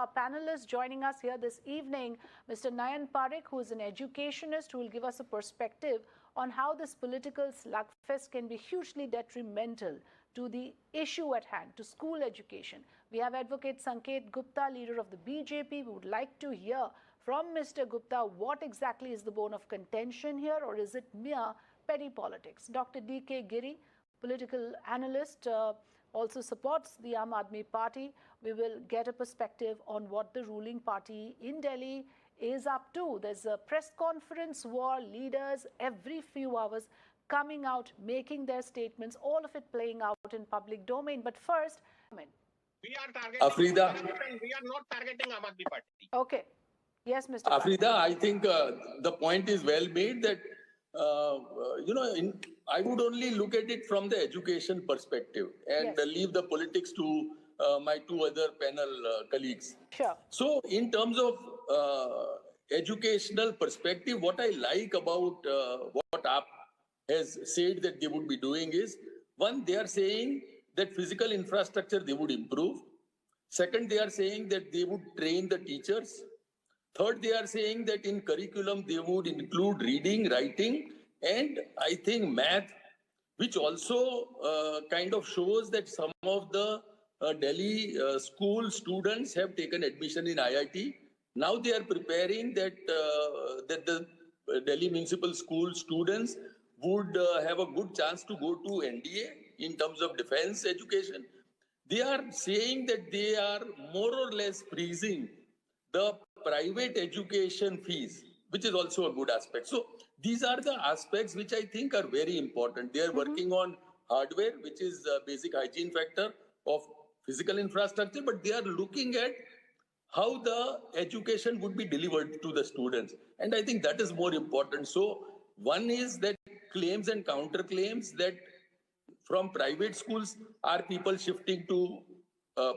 Our panelists joining us here this evening, Mr. Nayan Parekh, who is an educationist, who will give us a perspective on how this political slugfest can be hugely detrimental to the issue at hand, to school education. We have Advocate Sanket Gupta, leader of the BJP. We would like to hear from Mr. Gupta what exactly is the bone of contention here, or is it mere petty politics? Dr. D.K. Giri, political analyst, also supports the Aam Aadmi Party. We will get a perspective on what the ruling party in Delhi is up to. There's a press conference war, leaders every few hours coming out, making their statements, all of it playing out in public domain. But first, we are targeting Afrida. We are not targeting Aam Aadmi Party. Okay. Yes, Mr. Afrida, I think the point is well made that, I would only look at it from the education perspective and leave the politics to my two other panel colleagues. Sure. So in terms of educational perspective, what I like about what AAP has said that they would be doing is, one, they are saying that physical infrastructure they would improve. Second, they are saying that they would train the teachers. Third, they are saying that in curriculum they would include reading, writing, and I think math, which also kind of shows that some of the Delhi school students have taken admission in IIT. Now they are preparing that the Delhi Municipal School students would have a good chance to go to NDA in terms of defense education. They are saying that they are more or less freezing the private education fees, which is also a good aspect. So these are the aspects which I think are very important. They are working on hardware, which is the basic hygiene factor of physical infrastructure, but they are looking at how the education would be delivered to the students. And I think that is more important. So one is that claims and counterclaims that from private schools are people shifting to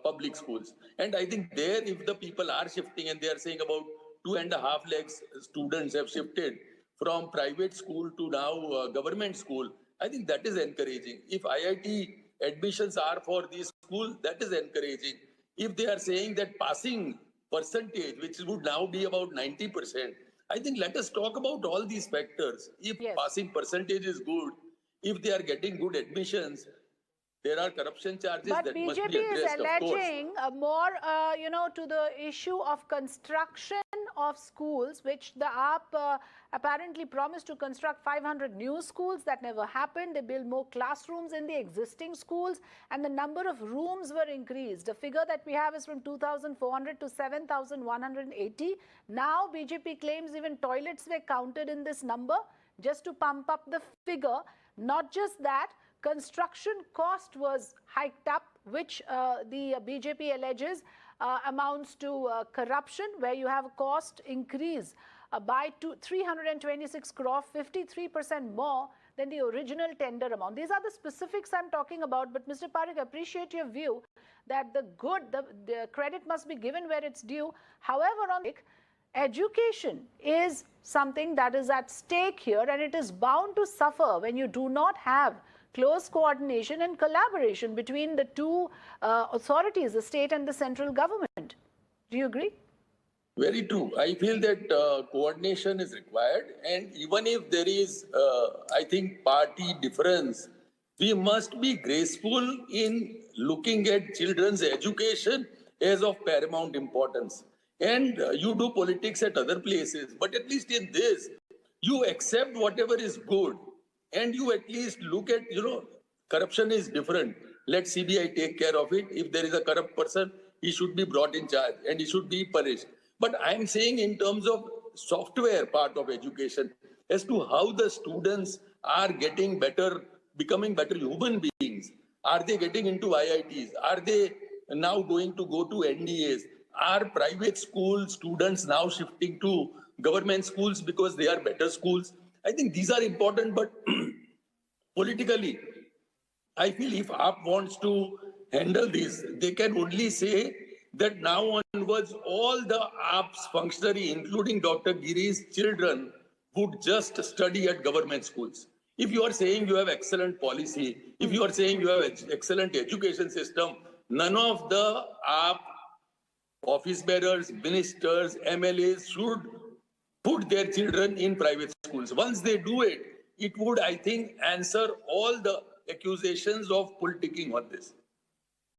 public schools. And I think there, if the people are shifting and they are saying about 2.5 lakhs students have shifted from private school to now government school, I think that is encouraging. If IIT admissions are for these schools, that is encouraging. If they are saying that passing percentage, which would now be about 90%, I think let us talk about all these factors. If passing percentage is good, if they are getting good admissions, there are corruption charges but that BJP must be addressed, is alleging more, to the issue of construction of schools, which the AAP apparently promised to construct 500 new schools. That never happened. They built more classrooms in the existing schools, and the number of rooms were increased. The figure that we have is from 2,400 to 7,180. Now BJP claims even toilets were counted in this number just to pump up the figure. Not just that, construction cost was hiked up, which the BJP alleges amounts to corruption, where you have a cost increase by 326 crore, 53% more than the original tender amount. These are the specifics I'm talking about. But Mr. Parekh, I appreciate your view that the credit must be given where it's due. However, on education is something that is at stake here, and it is bound to suffer when you do not have close coordination and collaboration between the two authorities, the state and the central government. Do you agree? Very true. I feel that coordination is required, and even if there is, I think, party difference, we must be graceful in looking at children's education as of paramount importance. And you do politics at other places, but at least in this, you accept whatever is good. And you at least look at, corruption is different. Let CBI take care of it. If there is a corrupt person, he should be brought in charge and he should be punished. But I'm saying in terms of software part of education, as to how the students are getting better, becoming better human beings. Are they getting into IITs? Are they now going to go to NDAs? Are private school students now shifting to government schools because they are better schools? I think these are important, but politically, I feel if AAP wants to handle this, they can only say that now onwards, all the AAP's functionary, including Dr. Giri's children, would just study at government schools. If you are saying you have excellent policy, if you are saying you have excellent education system, none of the AAP office bearers, ministers, MLAs should put their children in private schools. Once they do it, it would, I think, answer all the accusations of politicking on this.